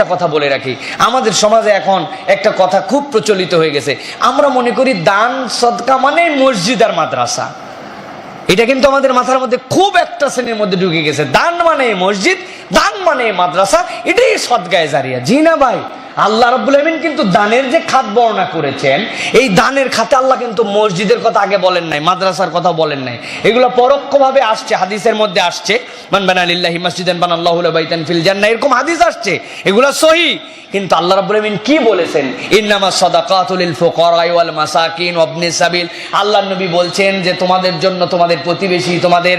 একটা কথা বলে রাখি, আমাদের সমাজে এখন একটা কথা খুব প্রচলিত হয়ে গেছে। আমরা মনে করি দান সদকা মানে মসজিদ আর মাদ্রাসা। এটা কিন্তু আমাদের মাথার মধ্যে খুব একটা শ্রেণীর মধ্যে ঢুকে গেছে। দান মানে মসজিদ, দান মানে মাদ্রাসা, এটাই সদকায়ে জারিয়া। জি না ভাই, আল্লাহ রাব্বুল আমিন কিন্তু দানের যে খাত বর্ণনা করেছেন, এই দানের খাতে আল্লাহ কিন্তু মসজিদের কথা আগে বলেন নাই, মাদ্রাসার কথা বলেন নাই। এগুলো পরোক্ষভাবে আসছে, হাদিসের মধ্যে আসছে, মান বানা লিল্লাহি মাসজিদান বানাল্লাহু লাহু বাইতান ফিল জান্নাহ, এরকম হাদিস আসছে, এগুলো সহিহ। কিন্তু আল্লাহ রাব্বুল আমিন কি বলেছেন? ইন্নামাস সাদাকাতু লিল ফুকারা ওয়াল মাসাকিন ওয়া ইবনিস সাবিল। আল্লাহর নবী বলছেন যে তোমাদের জন্য তোমাদের প্রতিবেশী, তোমাদের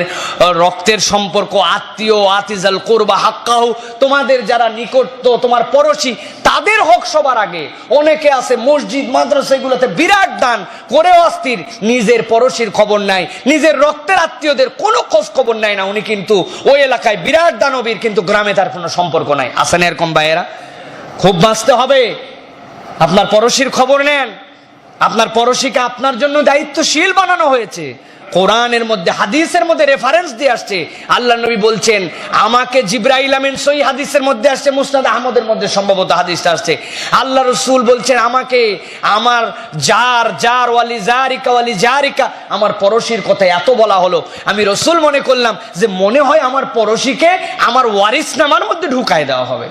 রক্তের সম্পর্ক, আত্মীয়, আতিজাল কুরবা হাক্কাহু, তোমাদের যারা নিকট, তোমার পড়োশী, তাদের হক সবার আগে। অনেকে আছে মসজিদ মাদ্রাসা এগুলোতে বিরাট দান করেও অস্থির, নিজের পড়োশীর খবর নাই, নিজের রক্তের আত্মীয়দের কোনো খোঁজ খবর নাই না। উনি কিন্তু ওই এলাকায় বিরাট দানবীর, কিন্তু গ্রামে তার কোনো সম্পর্ক নাই। আছে না এরকম ভাইয়েরা? খুব বাঁচতে হবে। আপনার পড়োশীর খবর নেন, আপনার পড়োশীকে আপনার জন্য দায়িত্বশীল বানানো হয়েছে। কোরআনের মধ্যে, হাদিসের মধ্যে রেফারেন্স দিয়ে আসছে। আল্লাহ নবী বলছেন, আমাকে জিবরাইল আমিন, সহিহ হাদিসের মধ্যে আসছে, মুসনাদ আহমদের মধ্যে সম্ভবত হাদিসটা আসছে। আল্লাহ রাসূল বলছেন, আমাকে আমার জার ওয়ালি জারিকা, আমার পড়োশীর কথা এত বলা হলো, আমি রাসূল মনে করলাম যে মনে হয় আমার পড়োশীকে আমার ওয়ারিস নামার মধ্যে ঢুকায় দেওয়া হবে।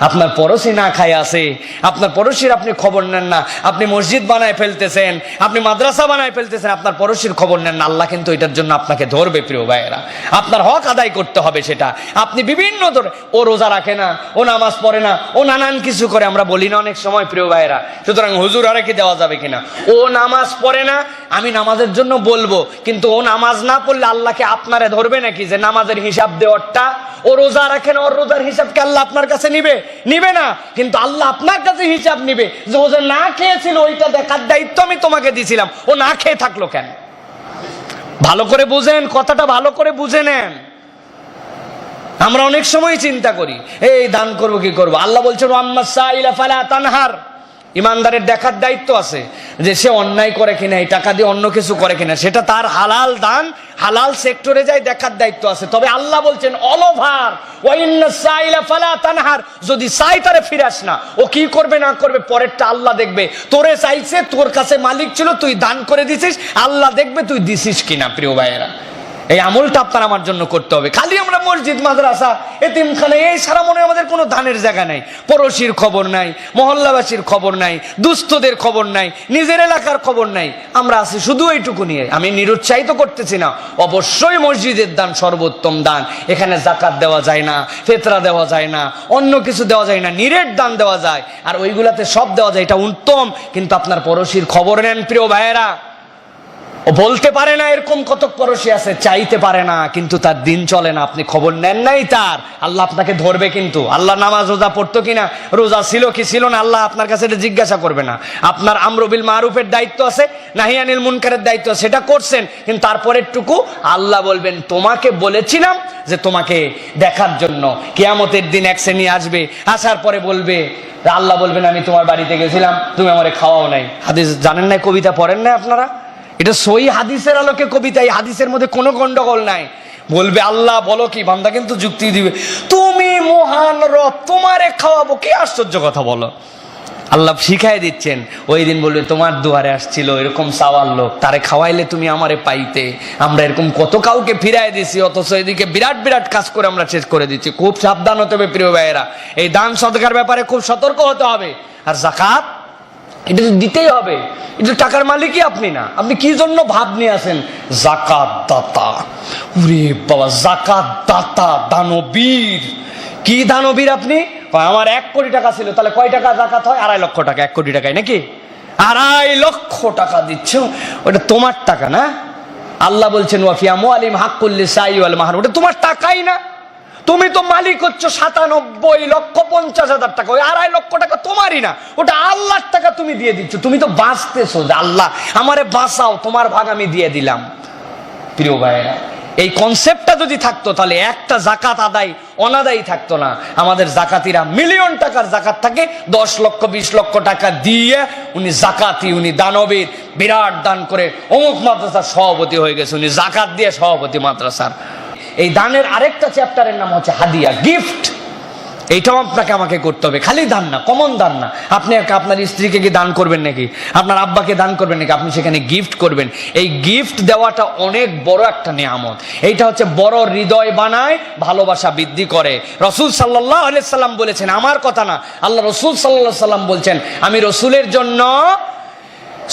আপনার পড়োশী না খায় আছে, আপনার পড়োশীর আপনি খবর নেন না, আপনি মসজিদ বানায় ফেলতেছেন, আপনি মাদ্রাসা বানায় ফেলতেছেন, আপনার পড়োশীর খবর নেন না। আল্লাহ কিন্তু এটার জন্য আপনাকে ধরবে প্রিয় ভাইয়েরা। আপনার হক আদায় করতে হবে সেটা। আপনি বিভিন্ন ধরে, ও রোজা রাখে না, ও নামাজ পড়ে না, ও নানান কিছু করে, আমরা বলি না অনেক সময় প্রিয় ভাইয়েরা, সুতরাং হুজুর আরে কি দেওয়া যাবে কিনা? ও নামাজ পড়ে না, আমি নামাজের জন্য বলবো, কিন্তু ও নামাজ না পড়লে আল্লাহকে আপনারে ধরবে নাকি যে নামাজের হিসাব দেওয়ারটা? ও রোজা রাখে না, ওর রোজার হিসাবকে আল্লাহ আপনার কাছে নিবে না, কিন্তু আল্লাহ আপনার কাছে হিসাব নিবে যে ও যে না খেয়েছিল ওইটা দেখার দায়িত্ব আমি তোমাকে দিয়েছিলাম, ও না খেয়ে থাকলো কেন? ভালো করে বুঝেন, কথাটা ভালো করে বুঝে নেন। আমরা অনেক সময় চিন্তা করি, এই দান করবো কি করবো। আল্লাহ বলছেন, ওয়াম্মাস সাইলা ফালা তানহার। ইমানদারের দেখার দায়িত্ব আছে যে সে অন্যায় করে কিনা, এই টাকা দিয়ে অন্য কিছু করে কিনা, সেটা তার হালাল দান, হালাল সেক্টরে যায়, দেখার দায়িত্ব আছে। তবে আল্লাহ বলছেন অল ওভার, ওয়াইন্নাস সাইলা ফালা তানহার, যদি চাই তারে ফিরাস না। ও কি করবে না করবে পরেরটা আল্লাহ দেখবে। তোরে চাইছে, তোর কাছে মালিক ছিল, তুই দান করে দিছিস, আল্লাহ দেখবে তুই দিছিস কিনা। প্রিয় ভাইয়েরা, এই আমলটা আপনার আমার জন্য করতে হবে। খালি আমরা মসজিদ মাদ্রাসা এতিমখানা এই সারা মনে আমাদের কোনো দানের জায়গা নাই, পড়োশীর খবর নাই, মহল্লাবাসীর খবর নাই, দুস্থদের খবর নাই, নিজের এলাকার খবর নাই। আমরা আছি শুধু এইটুকু নিয়ে। আমি নিরুৎসাহিত করতেছি না, অবশ্যই মসজিদের দান সর্বোত্তম দান। এখানে যাকাত দেওয়া যায় না, ফিতরা দেওয়া যায় না, অন্য কিছু দেওয়া যায় না, নিরেট দান দেওয়া যায়, আর ওইগুলাতে সব দেওয়া যায়, এটা উত্তম। কিন্তু আপনার পড়োশীর খবর নেন প্রিয় ভাইয়েরা। ও বলতে পারে না এরকম কত পড়োশী আছে, চাইতে পারে না, কিন্তু তার দিন চলে না, আপনি খবর নেন নাই তার, আল্লাহ আপনাকে ধরবে। কিন্তু আল্লাহ নামাজ রোজা পড়তো কিনা, রোজা ছিল কি ছিল না, আল্লাহ আপনার কাছে এটা জিজ্ঞাসা করবে না। আপনার আমরু বিল মারুফের দায়িত্ব আছে, নাহি আনিল মুনকারের দায়িত্ব আছে, সেটা করছেন, কিন্তু তারপরেরটুকু আল্লাহ বলবেন, তোমাকে বলেছিলাম যে তোমাকে দেখার জন্য। কিয়ামতের দিন এক শ্রেণী আসবে, আসার পরে বলবে, আল্লাহ বলবেন, আমি তোমার বাড়িতে গেছিলাম, তুমি আমারে খাওয়াও নাই। হাদিস জানেন না, কবিতা পড়েন না আপনারা? এটা সহি হাদিসের আলোকে কবিতা, এই হাদিসের মধ্যে কোনো গন্ডগোল নাই। বলবে আল্লাহ বলো কি, বান্দা কিন্তু যুক্তি দিবে, তুমি মহান রব, তোমারে খাওয়াবো। কি আশ্চর্য কথা বলো। আল্লাহ শিখাই দিচ্ছেন, ওই দিন বলবে, তোমার দুয়ারে আসছিল এরকম চাওয়ার লোক, তারে খাওয়াইলে তুমি আমারে পাইতে। আমরা এরকম কত কাউকে ফিরাই দিছি, অথচ এদিকে বিরাট বিরাট কাজ করে আমরা শেষ করে দিচ্ছি। খুব সাবধান হতে হবে প্রিয় ভাইয়েরা, এই দান সদকার ব্যাপারে খুব সতর্ক হতে হবে। আর যাকাত এটা তো দিতেই হবে, এটা টাকার মালিকই আপনি না। আপনি কি জন্য ভাব নিয়ে আসেন? যাকাত দাতা। ওরে বাবা, যাকাত দাতা দানবীর। কি দানবীর আপনি? আমার 1 কোটি টাকা ছিল, তাহলে কয় টাকা যাকাত হয়? 2.5 লক্ষ টাকা। 1 কোটি টাকায় নাকি 2.5 লক্ষ টাকা দিচ্ছ, ওটা তোমার টাকা না। আল্লাহ বলছেন, ওয়াফি আমওয়ালিহিম হাক্কুল লিসাইল ওয়াল মাহরুম, ওটা তোমার টাকাই না। তুমি তো মালিক হচ্ছ 97,50,000 টাকা, ওই 2.5 লক্ষ টাকা তোমারই না, ওটা আল্লাহর টাকা তুমি দিয়ে দিচ্ছ। তুমি তো বাঁচতেছো যে আল্লাহ আমারে বাঁচাও, তোমার ভাগ আমি দিয়ে দিলাম। প্রিয় ভাইয়েরা, এই কনসেপ্টটা যদি থাকতো তাহলে একটা যাকাত আদায় অনাদায়ী থাকতো না। আমাদের যাকাতিরা মিলিয়ন টাকার যাকাত থাকে, 10 লক্ষ 20 লক্ষ টাকা দিয়ে উনি যাকাতি, উনি দানবীর, বিরাট দান করে অমুক মাদ্রাসার সভাপতি হয়ে গেছে, উনি যাকাত দিয়ে সভাপতি মাদ্রাসার। এই দানের আরেকটা চ্যাপ্টারের নাম হচ্ছে হাদিয়া, গিফট। এইটাও আপনাকে আমাকে করতে হবে। খালি দান না, কমন দান না। আপনি আপনার স্ত্রীকে কি দান করবেন নাকি, আপনার আব্বাকে দান করবেন নাকি, আপনি সেখানে গিফট করবেন। এই গিফট দেওয়াটা অনেক বড় একটা নিয়ামত। এইটা হচ্ছে বড় হৃদয় বানায়, ভালোবাসা বৃদ্ধি করে। রসুল সাল্লাল্লাহু আলাইহি সাল্লাম বলেছেন, আমার কথা না, আল্লাহ রসুল সাল্লাল্লাহু আলাইহি সাল্লাম বলছেন, আমি রসুলের জন্য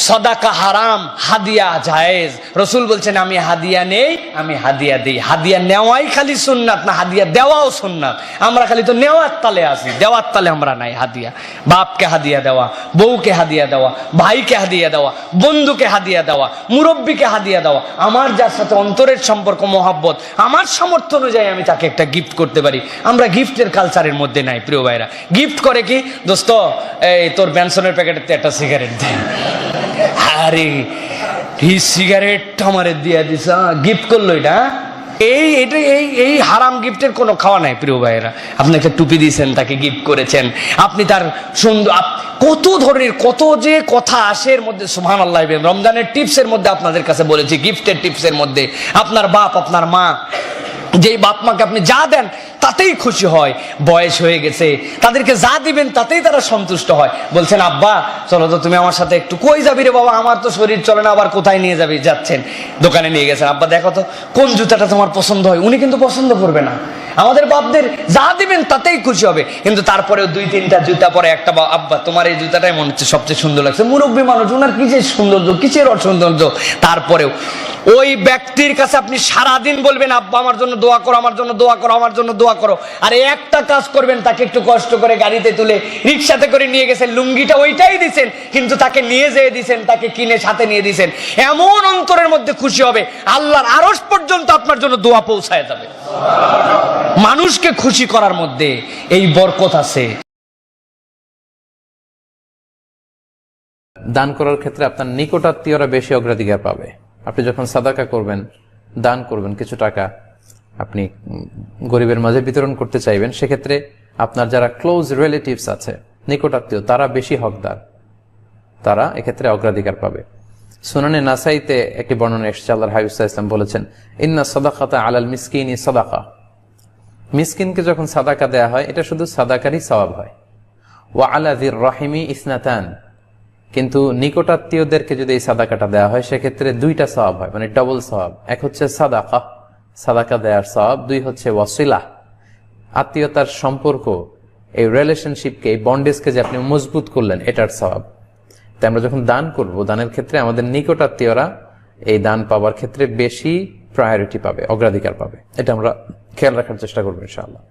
সদাকা হারাম, হাদিয়া জায়েজ। রসুল বলছেন আমি হাদিয়া নেই, আমি হাদিয়া দিই। হাদিয়া নেওয়াই খালি সুন্নাত না, হাদিয়া দেওয়াও সুন্নাত। আমরা খালি তো নেওয়ার তালে আছি, দেওয়ার তালে আমরা নাই। হাদিয়া, বাপকে হাদিয়া দেওয়া, বউকে হাদিয়া দেওয়া, ভাইকে হাদিয়া দেওয়া, বন্ধুকে হাদিয়া দেওয়া, মুরব্বীকে হাদিয়া দেওয়া। আমার যার সাথে অন্তরের সম্পর্ক, মহাব্বত, আমার সামর্থ্য অনুযায়ী আমি তাকে একটা গিফট করতে পারি। আমরা গিফটের কালচারের মধ্যে নাই প্রিয় ভাইরা। গিফট করে কি, দোস্ত এই তোর বেনসনের প্যাকেটের একটা সিগারেট দে। আরে এই সিগারেটটা আমারে দিয়ে দিস, গিফট করলো এটা। এই হারাম গিফটের কোনো খাওয়া নাই প্রিয় ভাইয়েরা। আপনি একটা টুপি দিয়েছেন, তাকে গিফট করেছেন, আপনি তার সুন্দর, কত ধরনের কত যে কথা আসে এর মধ্যে। সুবহানাল্লাহ। রমজানের টিপসের মধ্যে আপনাদের কাছে বলেছি, গিফটের টিপসের মধ্যে আপনার বাপ, আপনার মা, যেই বাপ মাকে আপনি যা দেন তাতেই খুশি হয়। বয়স হয়ে গেছে, তাদেরকে যা দিবেন তাতেই তারা সন্তুষ্ট হয়। বলছেন আব্বা চলো তো তুমি আমার সাথে একটু। কই যাবি রে বাবা, আমার তো শরীর চলে না। আবার কোথায় নিয়ে যাবি? যাচ্ছেন দোকানে নিয়ে গেছেন, আব্বা দেখো তো কোন জুতাটা তোমার পছন্দ হয়। উনি কিন্তু পছন্দ করবে না। আমাদের বাপদের যা দিবেন তাতেই খুশি হবে, কিন্তু তারপরেও 2-3টা জুতা পরে একটা আব্বা তোমার এই জুতাটাই মনে হচ্ছে সবচেয়ে সুন্দর লাগছে। মুরব্বী মানুষ, ওনার কিসের সৌন্দর্য, কিসের অসৌন্দর্য। তারপরেও ওই ব্যক্তির কাছে আপনি সারাদিন বলবেন আব্বা আমার জন্য দোয়া করো, আমার জন্য দোয়া করো, আমার জন্য দোয়া করো। আর একটা কাজ করবেন, তাকে একটু কষ্ট করে গাড়িতে তুলে রিক্সাতে করে নিয়ে গেছেন, লুঙ্গিটা ওইটাই দিছেন, কিন্তু তাকে নিয়ে যেয়ে দিছেন, তাকে কিনে সাথে নিয়ে দিছেন। এমন অন্তরের মধ্যে খুশি হবে, আল্লাহর আরশ পর্যন্ত আপনার জন্য দোয়া পৌঁছায় যাবে। মানুষকে খুশি করার মধ্যে এই বরকত আছে। দান করার ক্ষেত্রে আপনার নিকটাত্মীয়রা বেশি অগ্রাধিকার পাবে। আপনি যখন সাদাকা করবেন, দান করবেন, কিছু টাকা আপনি গরিবের মাঝে বিতরণ করতে চাইবেন, সেক্ষেত্রে আপনার যারা ক্লোজ রিলেটিভস আছে, নিকটাত্মীয়, তারা বেশি হকদার, তারা এক্ষেত্রে অগ্রাধিকার পাবে। সুনানে নাসাইতে একটি বর্ণনা এসেছে, আল্লাহর হাবিব সাল্লাল্লাহু আলাইহি ওয়াসাল্লাম বলেছেন, ইন্না সাদাকাতা আলাল মিসকিনি সাদাকা। মিসকিনকে যখন সাদাকা দেয়া হয়, এটা শুধু সাদাকারই সওয়াব হয়। ওয়া আলা যির রাহিমি ইসনাতান, কিন্তু নিকটাত্মীয়দেরকে যদি এই সাদাকাটা দেওয়া হয়, সেক্ষেত্রে 2টা সওয়াব হয়, মানে ডবল সওয়াব। এক হচ্ছে সাদাকা, সাদাকা দেওয়ার সওয়াব। 2 হচ্ছে ওয়াসিলা, আত্মীয়তার সম্পর্ক, এই রিলেশনশিপকে, এই বন্ডেজকে যে আপনি মজবুত করলেন, এটার সওয়াব। তাই আমরা যখন দান করব, দানের ক্ষেত্রে আমাদের নিকটাত্মীয়রা এই দান পাওয়ার ক্ষেত্রে বেশি প্রায়োরিটি পাবে, অগ্রাধিকার পাবে। এটা আমরা খেয়াল রাখার চেষ্টা করবো ইনশাআল্লাহ।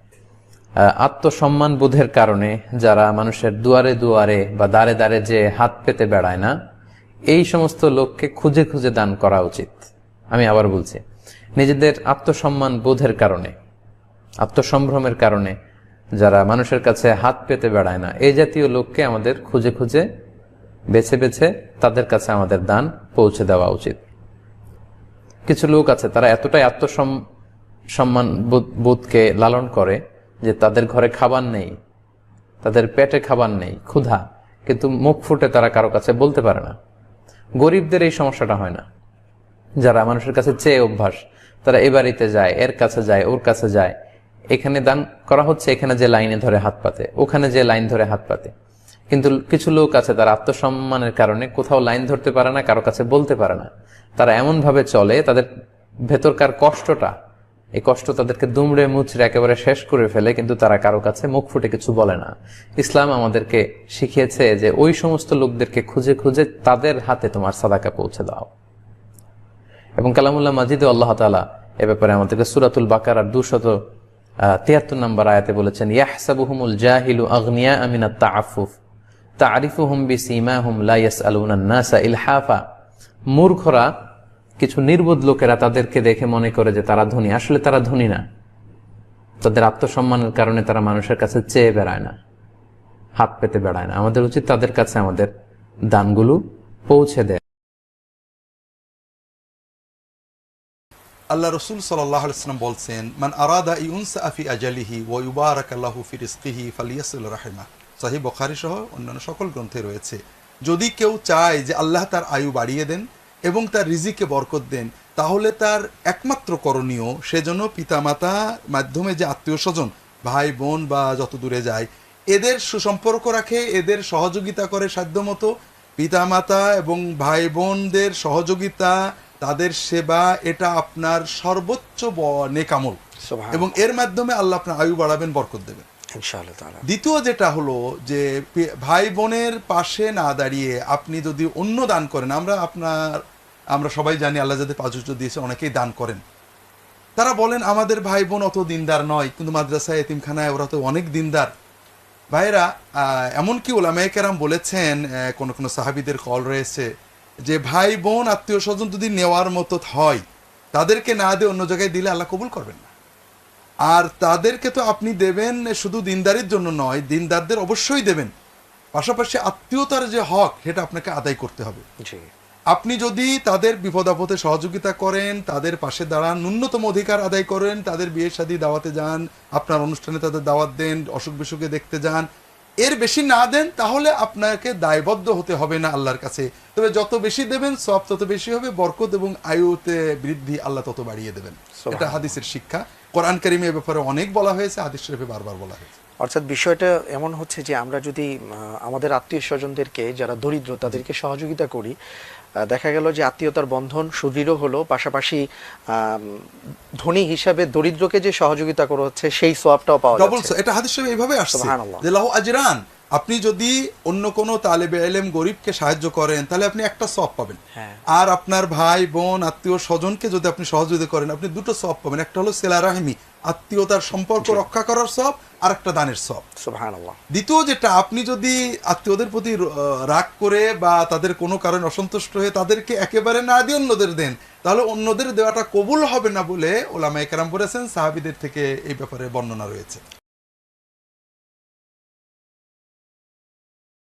আত্মসম্মান বোধের কারণে যারা মানুষের দুয়ারে দুয়ারে বা দাঁড়ে দাঁড়ে যে হাত পেতে বেড়ায় না, এই সমস্ত লোককে খুঁজে খুঁজে দান করা উচিত। আমি আবার বলছি, নিজেদের আত্মসম্মান বোধের কারণে, আত্মসম্ভ্রমের কারণে যারা মানুষের কাছে হাত পেতে বেড়ায় না, এই জাতীয় লোককে আমাদের খুঁজে খুঁজে বেছে বেছে তাদের কাছে আমাদের দান পৌঁছে দেওয়া উচিত। কিছু লোক আছে, তারা এতটাই আত্মসম্মান বোধকে লালন করে যে তাদের ঘরে খাবার নেই, তাদের পেটে খাবার নেই, ক্ষুধা, কিন্তু মুখ ফুটে তারা কারো কাছে বলতে পারে না। গরিবদের এই সমস্যাটা হয় না। যারা মানুষের কাছে চেয়ে অভ্যাস, তারা এ বাড়িতে যায়, এর কাছে যায়, ওর কাছে যায়, এখানে দান করা হচ্ছে, এখানে যে লাইনে ধরে হাত পাতে, ওখানে যে লাইন ধরে হাত পাতে। কিন্তু কিছু লোক আছে, তারা আত্মসম্মানের কারণে কোথাও লাইন ধরতে পারে না, কারো কাছে বলতে পারে না। তারা এমন ভাবে চলে, তাদের ভেতরকার কষ্টটা, এই কষ্ট তাদেরকে দুমড়ে মুচড়ে একেবারে শেষ করে ফেলে, কিন্তু তারা কারো কাছে মুখ ফুটে কিছু বলে না। ইসলাম আমাদেরকে শিখিয়েছে যে ওই সমস্ত লোকদেরকে খুঁজে খুঁজে তাদের হাতে তোমার সাদাকা পৌঁছে দাও। এবং কালামুল্লাহ মাজিদে আল্লাহ তাআলা এ ব্যাপারে আমাদেরকে সূরাতুল বাকারার 273 নম্বর আয়াতে বলেছেন, ইয়াহসাবুহুমুল জাহিলু আগনিয়া মিনাত তাআফফুফ তা'রিফুহুম বিসীমাহুম লা ইয়াসআলুনা আন-নাসা ইলহাফা। মূর্খরা, কিছু নির্বোধ লোকেরা তাদেরকে দেখে মনে করে যে তারা ধনী, আসলে তারা ধনী না। তাদের আত্মসম্মানের কারণে তারা মানুষের কাছে চেয়ে বেড়ায় না, হাত পেতে বেড়ায় না। আমাদের উচিত তাদের কাছে আমাদের দানগুলো পৌঁছে দেয়। আল্লাহ রসুল সাল্লাল্লাহু আলাইহি ওয়াসাল্লাম বলছেন, মান আরাদা ইউনসা ফি আজালিহি ওয়া ইউবারাকা লাহু ফি রিজকিহি ফালিয়াসিল রাহিমা। সহিহ বুখারী সহ অন্যান্য সকল গ্রন্থে রয়েছে, যদি কেউ চায় যে আল্লাহ তার আয়ু বাড়িয়ে দেন এবং তার রিজিকে বরকত দেন, তাহলে তার একমাত্র করণীয় সেজন্য পিতামাতার মাধ্যমে যে আত্মীয় স্বজন ভাই বোন বা যত দূরে যায়, এদের সুসম্পর্ক রাখে, এদের সহযোগিতা করে সাধ্যমতো। পিতামাতা এবং ভাই বোনদের সহযোগিতা, তাদের সেবা, এটা আপনার সর্বোচ্চ নেকামল, সুবহানাল্লাহ। এবং এর মাধ্যমে আল্লাহ আপনার আয়ু বাড়াবেন, বরকত দেবেন। ইনশাআল্লাহ তাআলা। দ্বিতীয় যেটা হলো যে ভাই বোনের পাশে না দাঁড়িয়ে আপনি যদি অন্য দান করেন, আমরা সবাই জানি আল্লাহ যাদের প্রাচুর্য দিয়েছে অনেকেই দান করেন। তারা বলেন আমাদের ভাই বোন অত দিনদার নয়, কিন্তু মাদ্রাসায় এতিমখানায় ওরা তো অনেক দিনদার। ভাইরা, এমনকি ওলামায়ে কেরাম বলেছেন, কোন কোন সাহাবীদের কল রয়েছে যে ভাই বোন আত্মীয় স্বজন যদি নেওয়ার মতো হয়, তাদেরকে না দিয়ে অন্য জায়গায় দিলে আল্লাহ কবুল করবেন না। আর তাদেরকে তো আপনি দেবেন শুধু দিনদারির জন্য নয়, দিনদারদের অবশ্যই দেবেন, পাশাপাশি আত্মীয়তার যে হক সেটা আপনাকে আদায় করতে হবে। জি। আপনি যদি তাদের বিপদ আপদে সহযোগিতা করেন, তাদের পাশে দাঁড়ান, ন্যূনতম অধিকার আদায় করেন, তাদের বিয়ে শাদী দাওয়াতে যান, আপনার অনুষ্ঠানে তাদের দাওয়াত দেন, অসুখ বিসুখে দেখতে যান, এর বেশি না দেন, তাহলে আপনাকে দায়বদ্ধ হতে হবে না আল্লাহর কাছে। তবে যত বেশি দেবেন সব তত বেশি হবে, বরকত এবং আয়ুতে বৃদ্ধি আল্লাহ তত বাড়িয়ে দেবেন। এটা হাদিসের শিক্ষা। কোরআন কারিমে এ ব্যাপারে অনেক বলা হয়েছে, হাদিস শরীফে বারবার বলা হয়েছে। অর্থাৎ বিষয়টা এমন হচ্ছে যে আমরা যদি আমাদের আত্মীয় স্বজনদেরকে যারা দরিদ্র তাদেরকে সহযোগিতা করি, দেখা গেল যে আত্মীয়তার বন্ধন সুদৃঢ় হলো, পাশাপাশি ধনী হিসাবে দরিদ্রকে যে সহযোগিতা করা হচ্ছে সেই সওয়াবটাও পাওয়া ডবল, যাচ্ছে। এটা হাদিস শরীফে এইভাবে আসছে সুবহানাল্লাহ। যে লাহু আজরান। আপনি যদি অন্য কোনো তালেবে ইলম গরিবকে সাহায্য করেন তাহলে আপনি একটা সওয়াব পাবেন, হ্যাঁ। আর আপনার ভাই বোন আত্মীয় স্বজনকে যদি আপনি সহযোগিতা করেন আপনি দুটো সওয়াব পাবেন। একটা হলো সিলা রাহিমি, আত্মীয়তার সম্পর্ক রক্ষা করার সওয়াব, আর একটা দানের সওয়াব। সুবহানাল্লাহ। দ্বিতীয় যেটা, আপনি যদি আত্মীয়দের প্রতি রাগ করে বা তাদের কোনো কারণে অসন্তুষ্ট হয়ে তাদেরকে একেবারে না দিয়ে অন্যদের দেন, তাহলে অন্যদের দেওয়াটা কবুল হবে না বলে ওলামায়ে কেরাম বলেছেন, সাহাবীদের থেকে এই ব্যাপারে বর্ণনা রয়েছে।